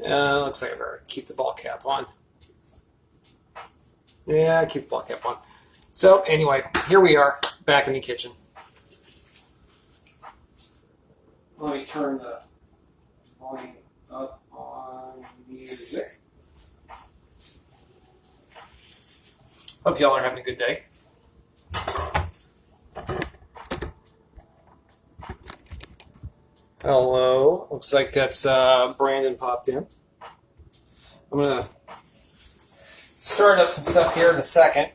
Looks like I better keep the ball cap on. Yeah, keep the ball cap on. So anyway, here we are back in the kitchen. Let me turn the volume up on music. Hope y'all are having a good day. Hello. Looks like that's Brandon popped in. I'm going to start up some stuff here in a second.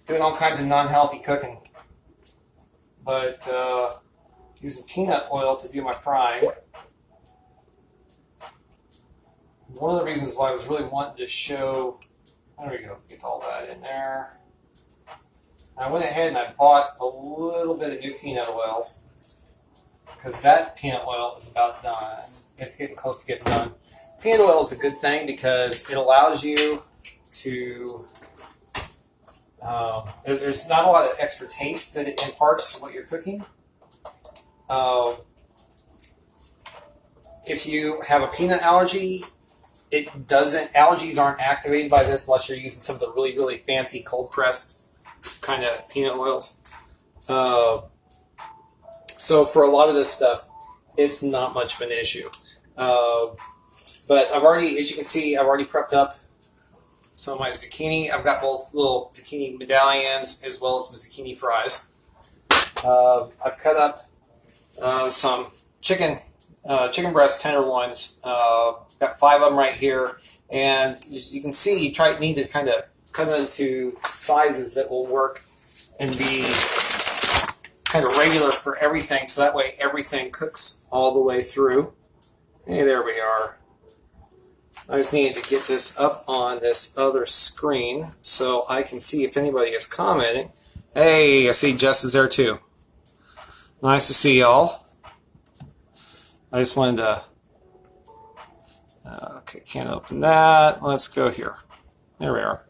Doing all kinds of non-healthy cooking. But using peanut oil to do my frying. One of the reasons why I was really wanting to show... There we go. Get all that in there. I went ahead and I bought a little bit of new peanut oil. Because that peanut oil is about done. It's getting close to getting done. Peanut oil is a good thing because it allows you to... there's not a lot of extra taste that it imparts to what you're cooking. If you have a peanut allergy, allergies aren't activated by this unless you're using some of the really, really fancy cold pressed kind of peanut oils. So for a lot of this stuff, it's not much of an issue. But I've already, as you can see, I've already prepped up some of my zucchini. I've got both little zucchini medallions as well as some zucchini fries. I've cut up some chicken breast tenderloins. Got 5 of them right here. And as you can see, you need to kind of cut them into sizes that will work and be kind of regular for everything, so that way everything cooks all the way through. Hey, there we are. I just needed to get this up on this other screen so I can see if anybody is commenting. Hey, I see Jess is there too. Nice to see y'all. I just wanted to... okay, can't open that. Let's go here. There we are.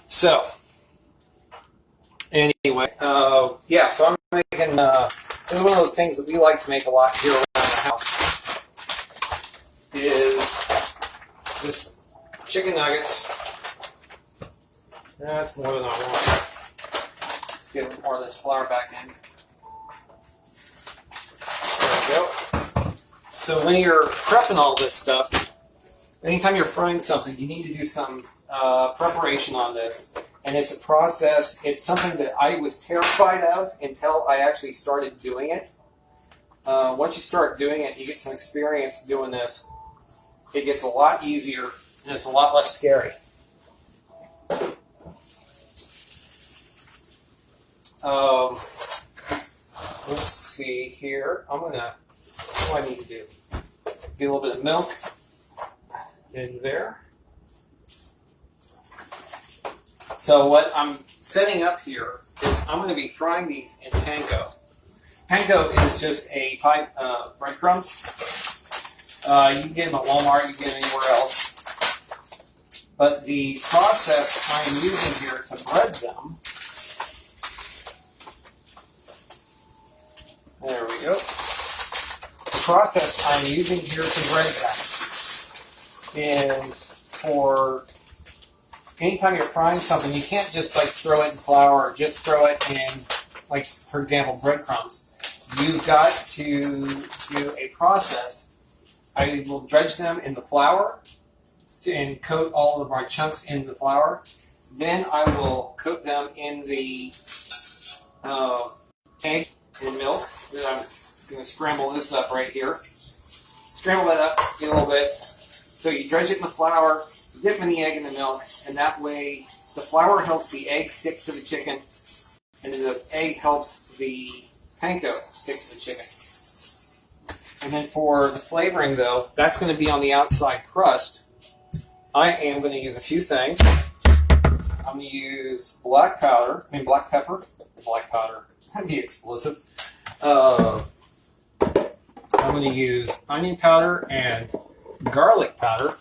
So... Anyway, yeah, so I'm making, this is one of those things that we like to make a lot here around the house, is this chicken nuggets. That's more than I want. Let's get a little more of this flour back in. There we go. So when you're prepping all this stuff, anytime you're frying something, you need to do some preparation on this. And it's a process, it's something that I was terrified of until I actually started doing it. Once you start doing it, you get some experience doing this. It gets a lot easier and it's a lot less scary. Let's see here. What do I need to do? Get a little bit of milk in there. So what I'm setting up here is I'm going to be frying these in panko. Panko is just a type of breadcrumbs. You can get them at Walmart, you can get them anywhere else. But the process I'm using here to bread them, there we go. The process I'm using here to bread them is for... Anytime you're frying something, you can't just like throw it in flour or just throw it in, like, for example, breadcrumbs. You've got to do a process. I will dredge them in the flour and coat all of my chunks in the flour. Then I will coat them in the egg and milk. Then I'm going to scramble this up right here. Scramble that up, get a little bit. So you dredge it in the flour, dip in the egg and the milk, and that way the flour helps the egg stick to the chicken, and then the egg helps the panko stick to the chicken. And then for the flavoring, though, that's going to be on the outside crust. I am going to use a few things. I'm going to use black pepper. Black powder. That'd be explosive. I'm going to use onion powder and garlic powder.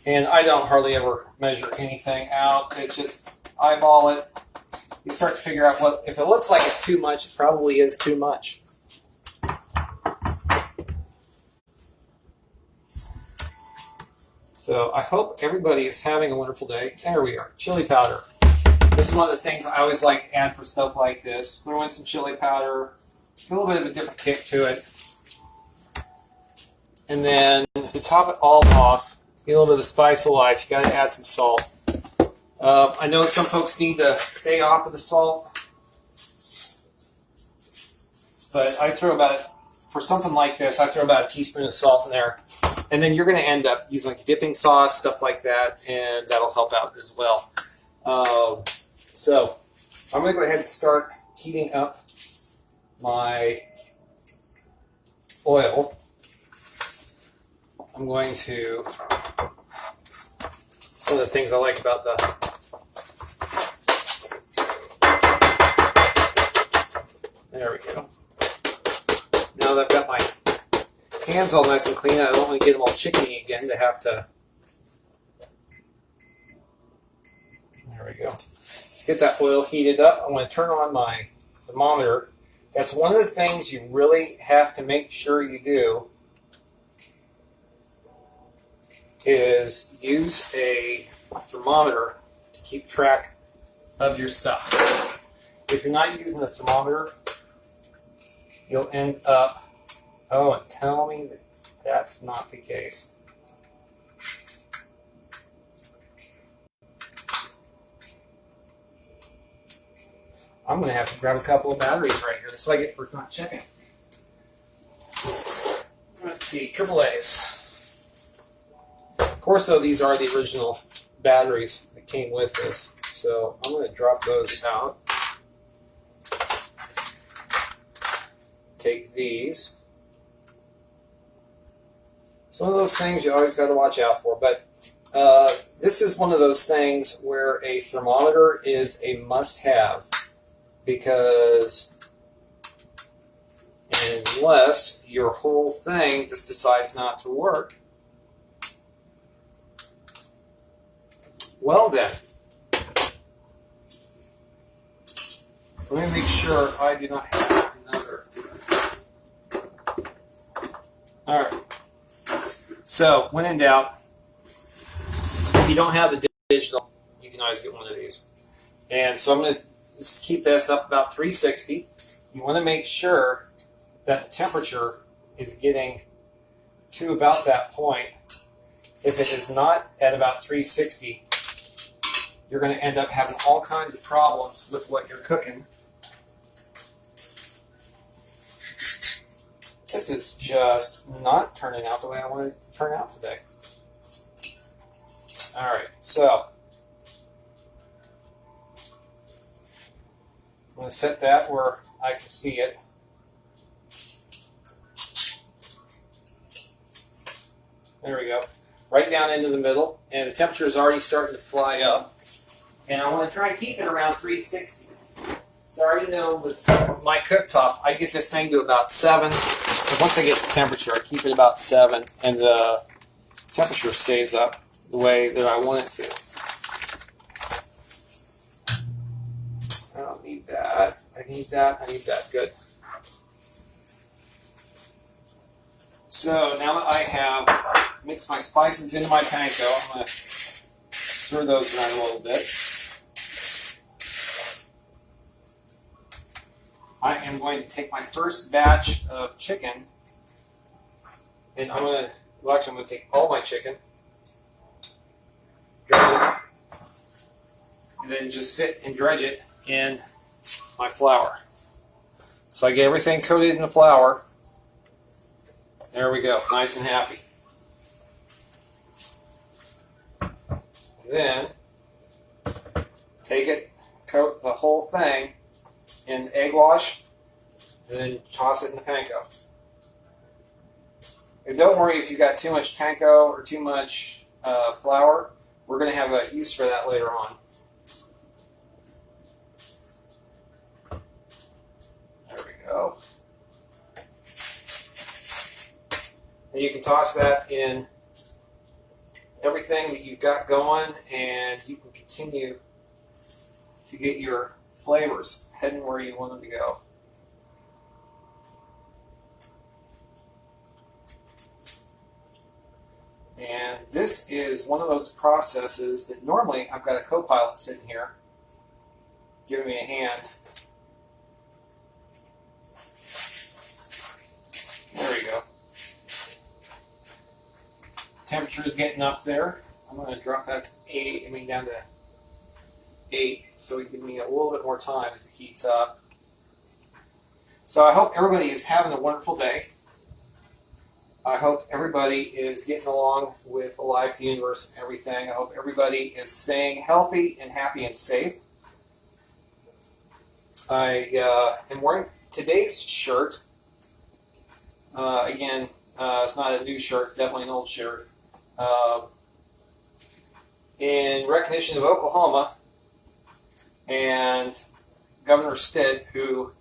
And I don't hardly ever measure anything out. It's just eyeball it. you start to figure out what, if it looks like it's too much, it probably is too much. So I hope everybody is having a wonderful day. There we are, chili powder. This is one of the things I always like to add for stuff like this. Throw in some chili powder, a little bit of a different kick to it. And then to top it all off, get a little bit of the spice of life, you got to add some salt. I know some folks need to stay off of the salt, but I throw about, for something like this, I throw about a teaspoon of salt in there. And then you're going to end up using like dipping sauce, stuff like that, and that'll help out as well. So I'm going to go ahead and start heating up my oil. I'm going to, it's one of the things I like about the, there we go. Now that I've got my hands all nice and clean, I don't want to get them all chickeny again to have to, there we go. Let's get that oil heated up. I'm going to turn on my thermometer. That's one of the things you really have to make sure you do, is use a thermometer to keep track of your stuff. If you're not using a thermometer, you'll end up, oh, and tell me that that's not the case. I'm going to have to grab a couple of batteries right here. This is what I get for not checking. Let's see, triple A's. Of course, though, these are the original batteries that came with this. So I'm going to drop those out. Take these. It's one of those things you always got to watch out for. But this is one of those things where a thermometer is a must-have, because unless your whole thing just decides not to work, well then, let me make sure I do not have another. Alright, so when in doubt, if you don't have the digital, you can always get one of these. And so I'm going to just keep this up about 360. You want to make sure that the temperature is getting to about that point. If it is not at about 360, you're going to end up having all kinds of problems with what you're cooking. This is just not turning out the way I want it to turn out today. Alright, so I'm going to set that where I can see it. There we go. Right down into the middle, and the temperature is already starting to fly up. And I want to try and keep it around 360. So I already know with my cooktop, I get this thing to about 7. And once I get the temperature, I keep it about 7, and the temperature stays up the way that I want it to. I don't need that. I need that. I need that. Good. So now that I have mixed my spices into my panko, I'm going to stir those around a little bit. I am going to take my first batch of chicken, and I'm going to, well, actually I'm going to take all my chicken, dredge it, and then just sit and dredge it in my flour. So I get everything coated in the flour. There we go, nice and happy. And then take it, coat the whole thing in egg wash, and then toss it in the panko. And don't worry if you got too much panko or too much flour. We're going to have a use for that later on. There we go. And you can toss that in everything that you've got going, and you can continue to get your flavors heading where you want them to go. And this is one of those processes that normally I've got a co-pilot sitting here giving me a hand. There we go. Temperature is getting up there. I'm going to drop that to 8, down to 8, so it gives me a little bit more time as it heats up. So I hope everybody is having a wonderful day. I hope everybody is getting along with life, the universe, and everything. I hope everybody is staying healthy and happy and safe. I am wearing today's shirt. Again, it's not a new shirt. It's definitely an old shirt. In recognition of Oklahoma and Governor Stitt, who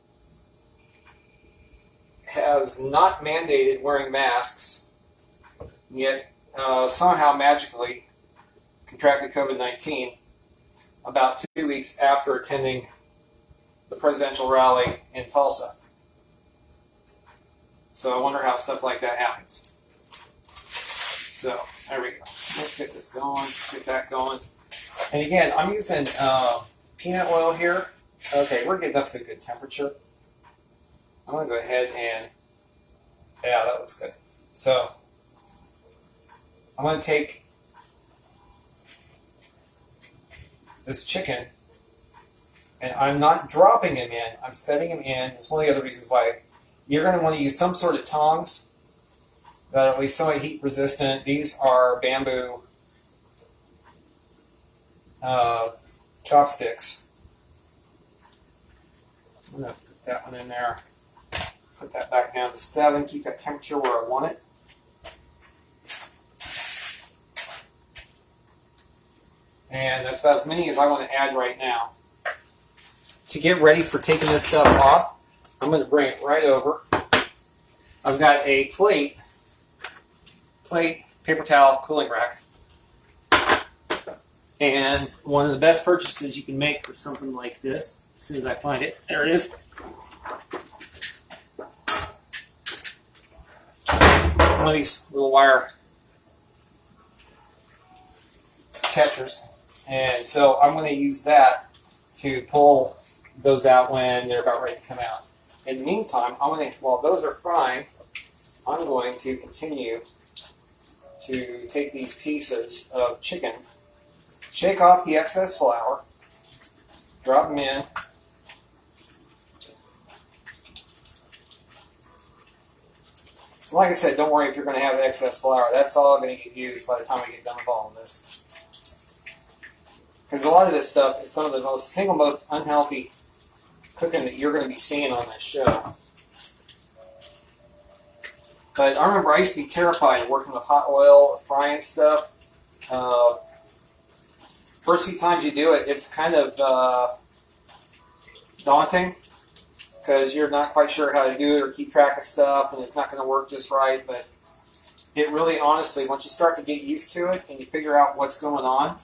has not mandated wearing masks, yet somehow magically contracted COVID-19 about 2 weeks after attending the presidential rally in Tulsa. So I wonder how stuff like that happens. So there we go. Let's get this going. Let's get that going. And again, I'm using peanut oil here. Okay, we're getting up to a good temperature. I'm going to go ahead and, yeah, that looks good. So I'm going to take this chicken, and I'm not dropping him in. I'm setting him in. It's one of the other reasons why you're going to want to use some sort of tongs that are at least somewhat heat resistant. These are bamboo chopsticks. I'm going to put that one in there. Put that back down to 7. Keep that temperature where I want it. And that's about as many as I want to add right now. To get ready for taking this stuff off, I'm going to bring it right over. I've got a plate, paper towel, cooling rack. And one of the best purchases you can make for something like this, as soon as I find it, there it is. One of these little wire catchers. And so I'm going to use that to pull those out when they're about ready to come out. In the meantime, while those are frying, I'm going to continue to take these pieces of chicken, shake off the excess flour, drop them in, like I said, don't worry if you're going to have excess flour. That's all going to get used by the time we get done with all of this. Because a lot of this stuff is some of the single most unhealthy cooking that you're going to be seeing on this show. But I remember I used to be terrified working with hot oil, frying stuff. First few times you do it, it's kind of daunting because you're not quite sure how to do it or keep track of stuff, and it's not going to work just right. But it really, honestly, once you start to get used to it and you figure out what's going on,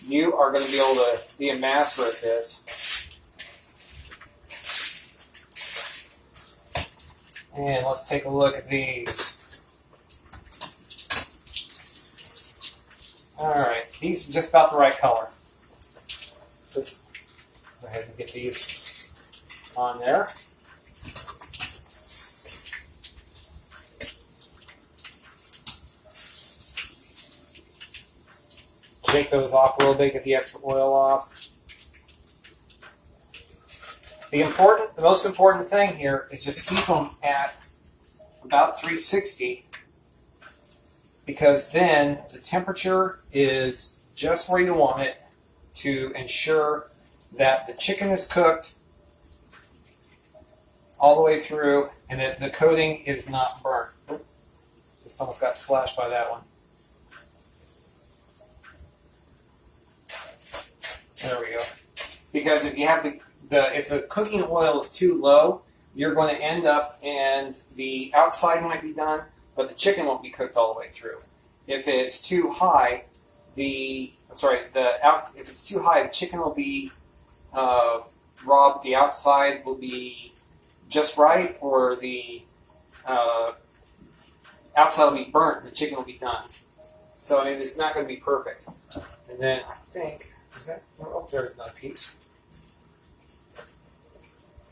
you are going to be able to be a master at this. And let's take a look at these. Alright, these are just about the right color. Let's go ahead and get these on there. Shake those off a little bit, get the extra oil off. The most important thing here is just keep them at about 360, because then the temperature is just where you want it to ensure that the chicken is cooked all the way through and that the coating is not burnt. Just almost got splashed by that one. There we go. Because if you have if the cooking oil is too low, you're going to end up, and the outside might be done, but the chicken won't be cooked all the way through. If it's too high, if it's too high, the chicken will be Rob, the outside will be just right, or the outside will be burnt, the chicken will be done. So it's not going to be perfect. And then I think, is that, oh, there's another piece.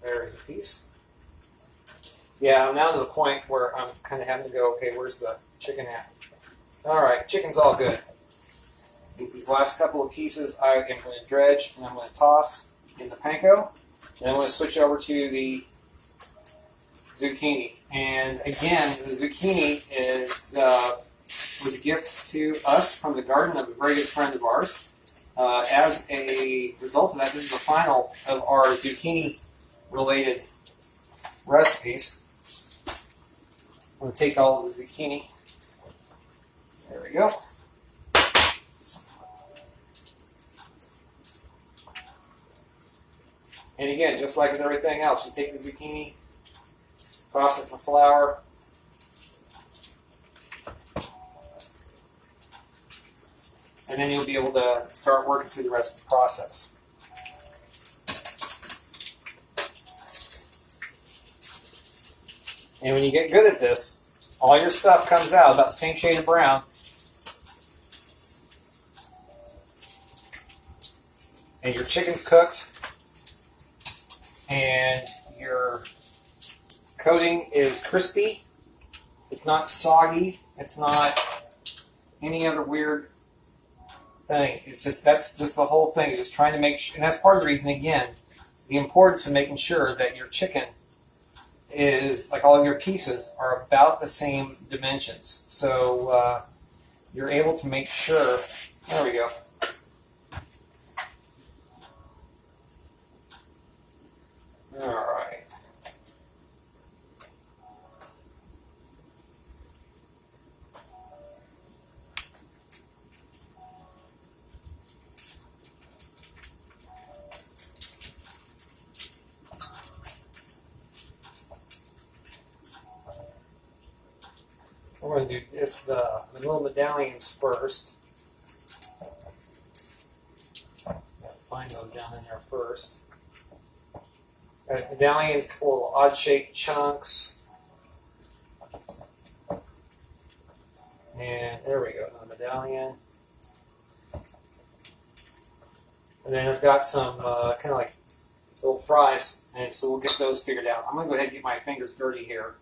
There's a piece. Yeah, I'm now to the point where I'm kind of having to go, okay, where's the chicken at? All right, chicken's all good. These last couple of pieces I am going to dredge and I'm going to toss in the panko. And I'm going to switch over to the zucchini. And again, the zucchini was a gift to us from the garden of a very good friend of ours. As a result of that, this is the final of our zucchini-related recipes. I'm going to take all of the zucchini. There we go. And again, just like with everything else, you take the zucchini, toss it in the flour, and then you'll be able to start working through the rest of the process. And when you get good at this, all your stuff comes out about the same shade of brown. And your chicken's cooked. And your coating is crispy. It's not soggy. It's not any other weird thing. It's just, that's just the whole thing. Just trying to make sure, and that's part of the reason, again, the importance of making sure that your chicken is, like all of your pieces, are about the same dimensions. So you're able to make sure, there we go. All right. We're going to do this, the little medallions first. Find those down in there first. Medallions, a couple of odd-shaped chunks. And there we go, another medallion. And then I've got some kind of like little fries, and so we'll get those figured out. I'm going to go ahead and get my fingers dirty here.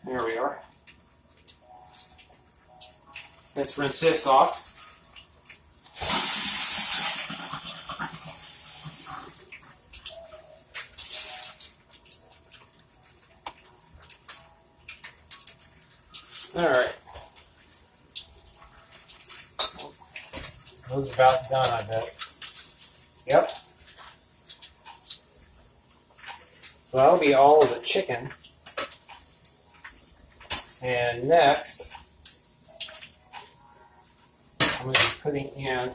There we are. Let's rinse this off. All right. Those are about done, I bet. Yep. So that'll be all of the chicken. And next, I'm going to be putting in,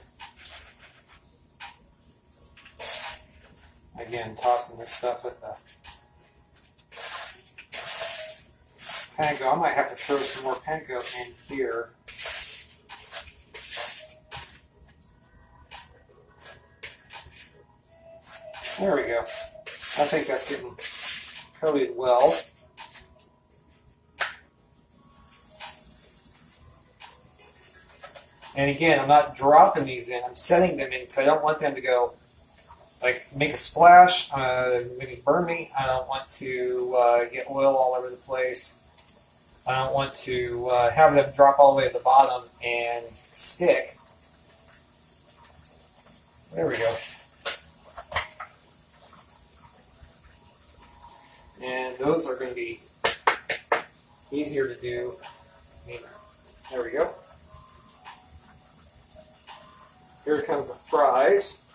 again, tossing this stuff at the panko. I might have to throw some more panko in here. There we go. I think that's getting coated well. And again, I'm not dropping these in. I'm setting them in because I don't want them to go, like, make a splash, maybe burn me. I don't want to get oil all over the place. I don't want to have them drop all the way to the bottom and stick. There we go. And those are going to be easier to do. There we go. Here comes the fries.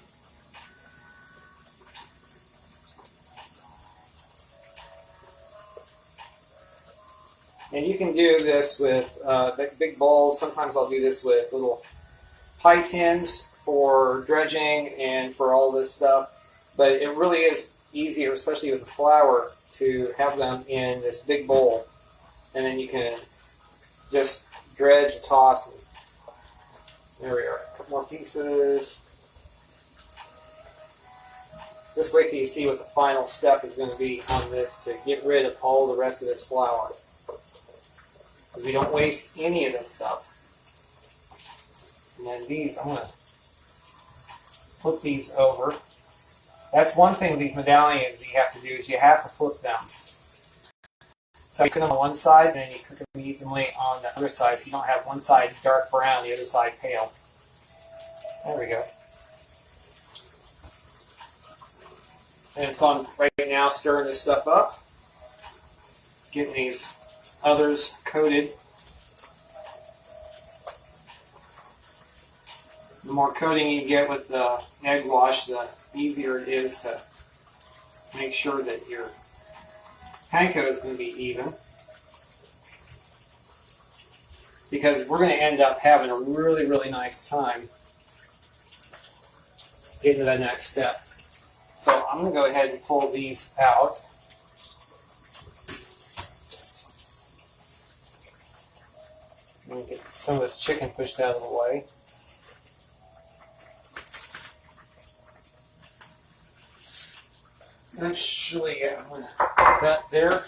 And you can do this with big bowls. Sometimes I'll do this with little pie tins for dredging and for all this stuff. But it really is easier, especially with the flour, to have them in this big bowl. And then you can just dredge, toss, and there we are. A couple more pieces. Just wait till you see what the final step is going to be on this to get rid of all the rest of this flour. Because we don't waste any of this stuff. And then these, I'm going to flip these over. That's one thing with these medallions you have to do is you have to flip them. So you cook them on one side and then you cook them evenly on the other side so you don't have one side dark brown, the other side pale. There we go. And so I'm right now stirring this stuff up, getting these others coated. The more coating you get with the egg wash, the easier it is to make sure that your panko is going to be even. Because we're going to end up having a really, really nice time getting to that next step. So I'm going to go ahead and pull these out. I'm going to get some of this chicken pushed out of the way. Actually, yeah, I'm going to put that there.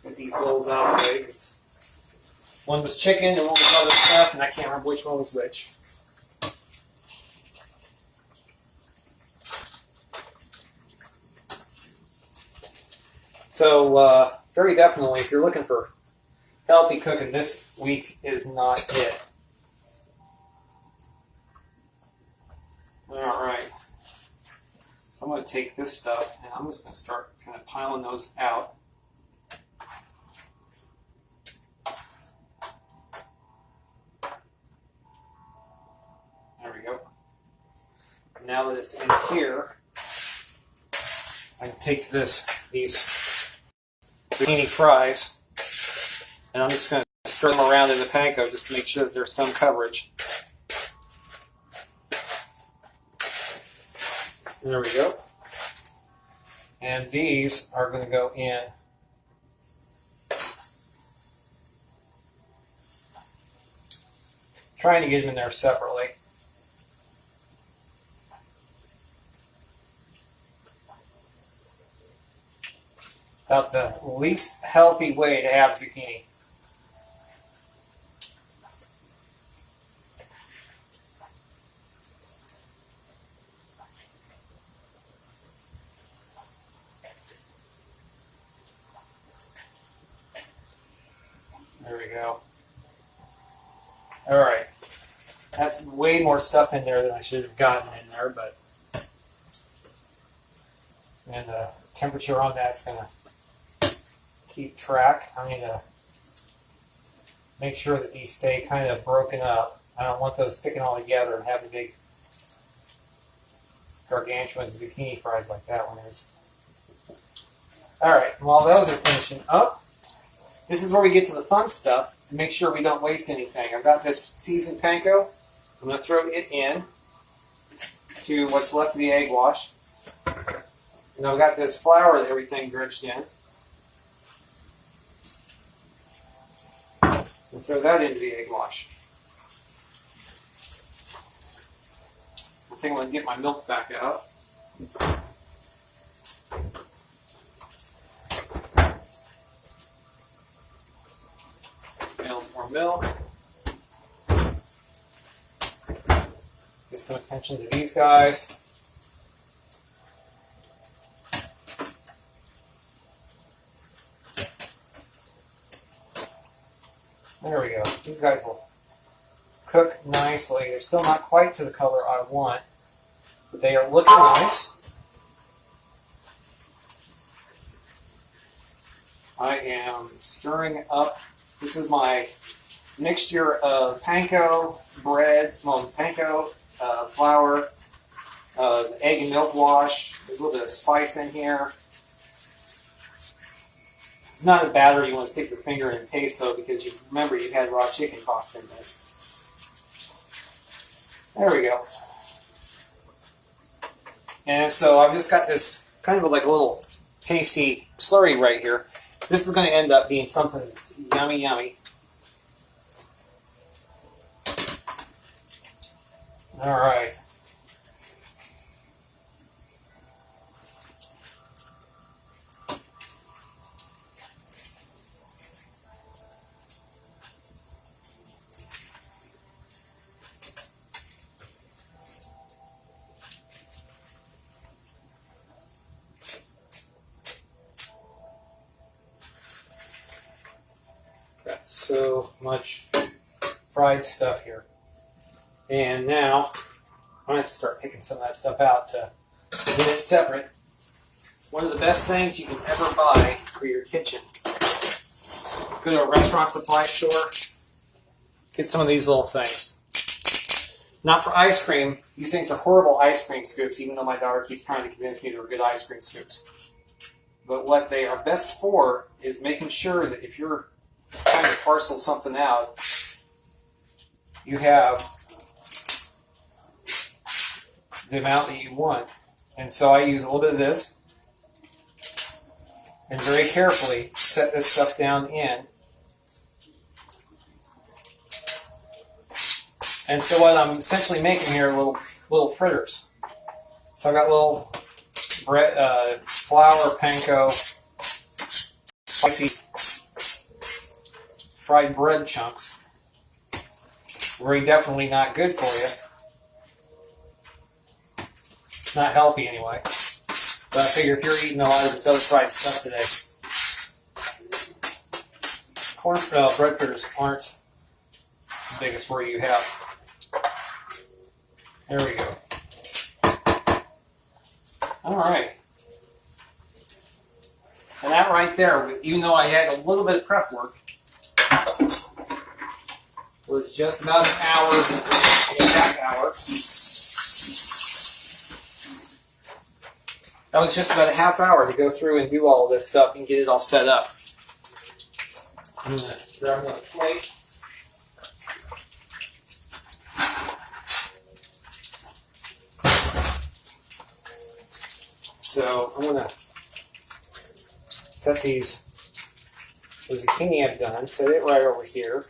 Get these bowls out of the way because one was chicken and one was other stuff, and I can't remember which one was which. So, very definitely, if you're looking for healthy cooking, this week is not it. Alright. So I'm going to take this stuff, and I'm just going to start kind of piling those out. There we go. Now that it's in here, I can take these zucchini fries, and I'm just going to stir them around in the panko just to make sure that there's some coverage. There we go. And these are going to go in trying to get them in there separately. About the least healthy way to have zucchini. There we go. Alright. That's way more stuff in there than I should have gotten in there, but and the temperature on that's going to keep track. I need to make sure that these stay kind of broken up. I don't want those sticking all together and having big gargantuan zucchini fries like that one is. Alright, while those are finishing up, this is where we get to the fun stuff to make sure we don't waste anything. I've got this seasoned panko. I'm going to throw it in to what's left of the egg wash. And I've got this flour that everything dredged in. And throw that into the egg wash. I think I'm going to get my milk back out. A little more milk. Get some attention to these guys. There we go. These guys will cook nicely. They're still not quite to the color I want, but they are looking nice. I am stirring up. This is my mixture of panko, bread, panko, flour, egg and milk wash. There's a little bit of spice in here. It's not a batter you want to stick your finger in and taste though, because you remember you had raw chicken tossed in this. There we go. And so I've just got this kind of like a little pasty slurry right here. This is going to end up being something that's yummy, yummy. All right. Got so much fried stuff here. And now I'm going to have to start picking some of that stuff out to get it separate. One of the best things you can ever buy for your kitchen. Go to a restaurant supply store, get some of these little things. Not for ice cream. These things are horrible ice cream scoops, even though my daughter keeps trying to convince me they're good ice cream scoops. But what they are best for is making sure that if you're trying to parcel something out, you have the amount that you want. And so I use a little bit of this and very carefully set this stuff down in. And so what I'm essentially making here are little fritters. So I've got little bread, flour, panko, spicy fried bread chunks. Very definitely not good for you. Not healthy anyway. But I figure if you're eating a lot of this other fried stuff today, bread fritters aren't the biggest worry you have. There we go. Alright. And that right there, even though I had a little bit of prep work, was just about an hour, a half hour. That was just about a half hour to go through and do all of this stuff and get it all set up. I'm going to grab another plate. So I'm going to set the zucchini I've done, set it right over here.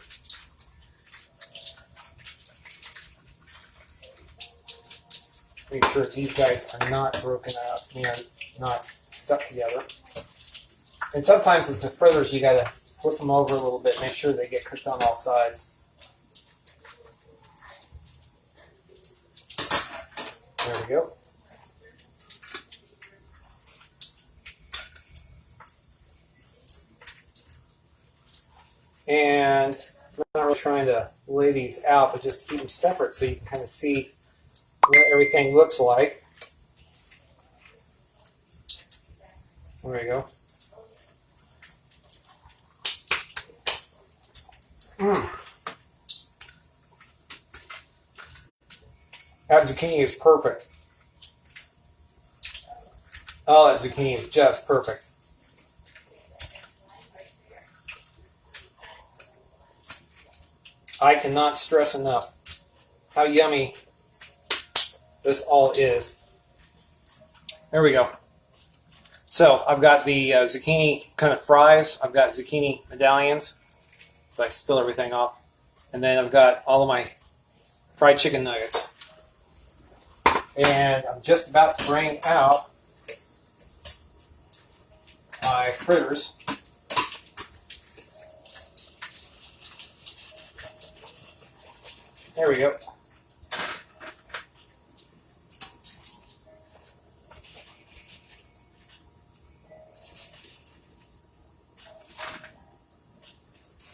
Make sure these guys are not broken up, not stuck together. And sometimes with the fritters, you gotta flip them over a little bit, make sure they get cooked on all sides. There we go. And I'm not really trying to lay these out, but just keep them separate so you can kind of see what everything looks like. There we go. That zucchini is perfect. Oh, that zucchini is just perfect. I cannot stress enough how yummy this all is. There we go. So I've got the zucchini kind of fries. I've got zucchini medallions. So I spill everything off. And then I've got all of my fried chicken nuggets. And I'm just about to bring out my fritters. There we go.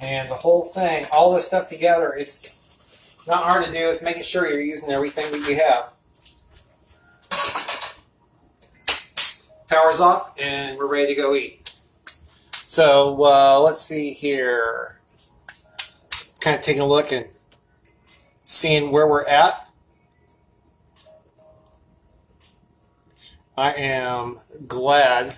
And the whole thing, all this stuff together, it's not hard to do. It's making sure you're using everything that you have. Power's off, and we're ready to go eat. So let's see here. Kind of taking a look and seeing where we're at. I am glad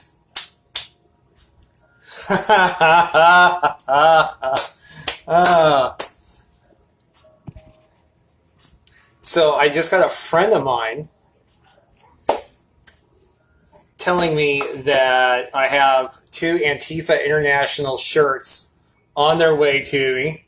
So I just got a friend of mine telling me that I have two Antifa International shirts on their way to me.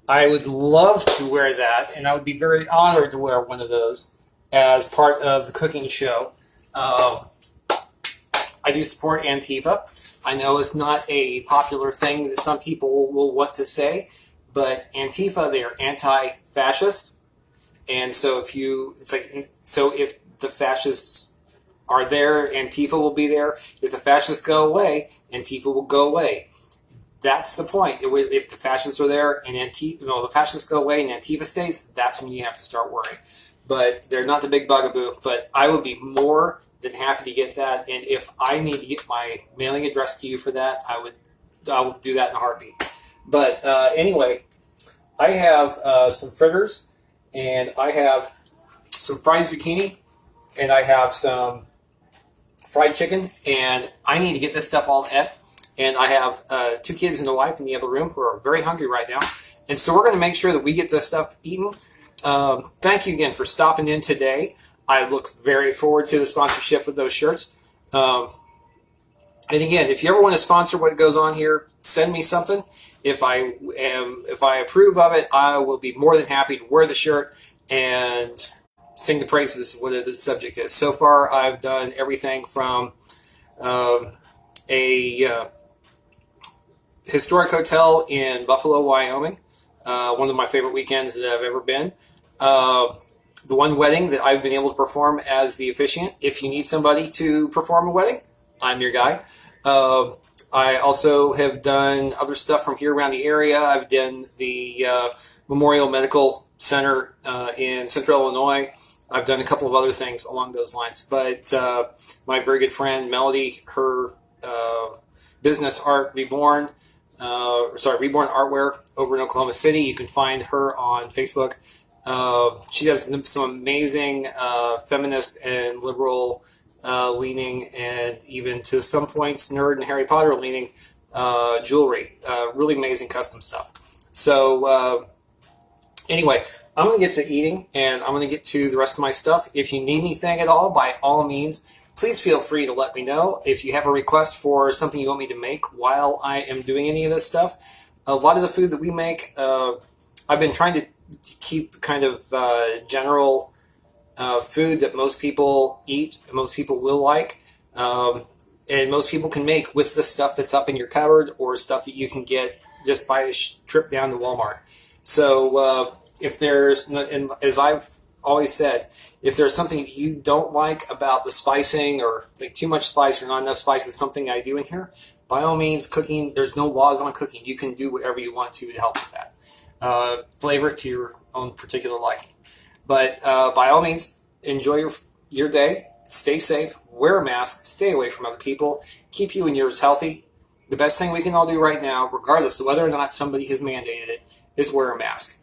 I would love to wear that, and I would be very honored to wear one of those as part of the cooking show. I do support Antifa. I know it's not a popular thing that some people will want to say, but Antifa, they are anti-fascist, and so if the fascists are there, Antifa will be there. If the fascists go away, Antifa will go away. That's the point. If the fascists are there and the fascists go away and Antifa stays, that's when you have to start worrying. But they're not the big bugaboo. But I would be more than happy to get that. And if I need to get my mailing address to you for that, I will do that in a heartbeat. But anyway, I have some fritters, and I have some fried zucchini, and I have some fried chicken, and I need to get this stuff all et. And I have 2 kids and a wife in the other room who are very hungry right now. And so we're going to make sure that we get this stuff eaten. Thank you again for stopping in today. I look very forward to the sponsorship with those shirts. And again, if you ever want to sponsor what goes on here, send me something. If I approve of it, I will be more than happy to wear the shirt and sing the praises of whatever the subject is. So far, I've done everything from a historic hotel in Buffalo, Wyoming. One of my favorite weekends that I've ever been. The one wedding that I've been able to perform as the officiant. If you need somebody to perform a wedding, I'm your guy. I also have done other stuff from here around the area. I've done the Memorial Medical Center in Central Illinois. I've done a couple of other things along those lines. But my very good friend Melody, her business Art Reborn, Reborn Artwear over in Oklahoma City. You can find her on Facebook. She does some amazing feminist and liberal leaning, and even to some points nerd and Harry Potter leaning jewelry. Really amazing custom stuff. So anyway, I'm going to get to eating, and I'm going to get to the rest of my stuff. If you need anything at all, by all means, please feel free to let me know. If you have a request for something you want me to make while I am doing any of this stuff, a lot of the food that we make, I've been trying to keep kind of general food that most people eat, most people will like, and most people can make with the stuff that's up in your cupboard or stuff that you can get just by a trip down to Walmart. So if there's, and as I've always said, if there's something that you don't like about the spicing, or like too much spice or not enough spice in something I do in here, by all means, cooking, there's no laws on cooking. You can do whatever you want to help with that. Flavor it to your own particular liking. But by all means, enjoy your day. Stay safe. Wear a mask. Stay away from other people. Keep you and yours healthy. The best thing we can all do right now, regardless of whether or not somebody has mandated it, is wear a mask.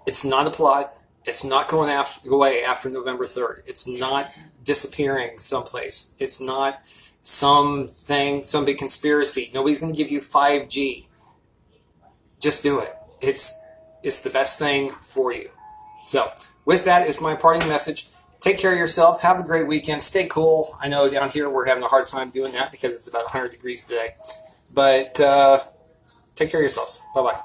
It's not a plot. It's not going away after November 3rd. It's not disappearing someplace. It's not some big conspiracy. Nobody's going to give you 5G. Just do it. It's the best thing for you. So, with that is my parting message. Take care of yourself. Have a great weekend. Stay cool. I know down here we're having a hard time doing that because it's about 100 degrees today. But take care of yourselves. Bye-bye.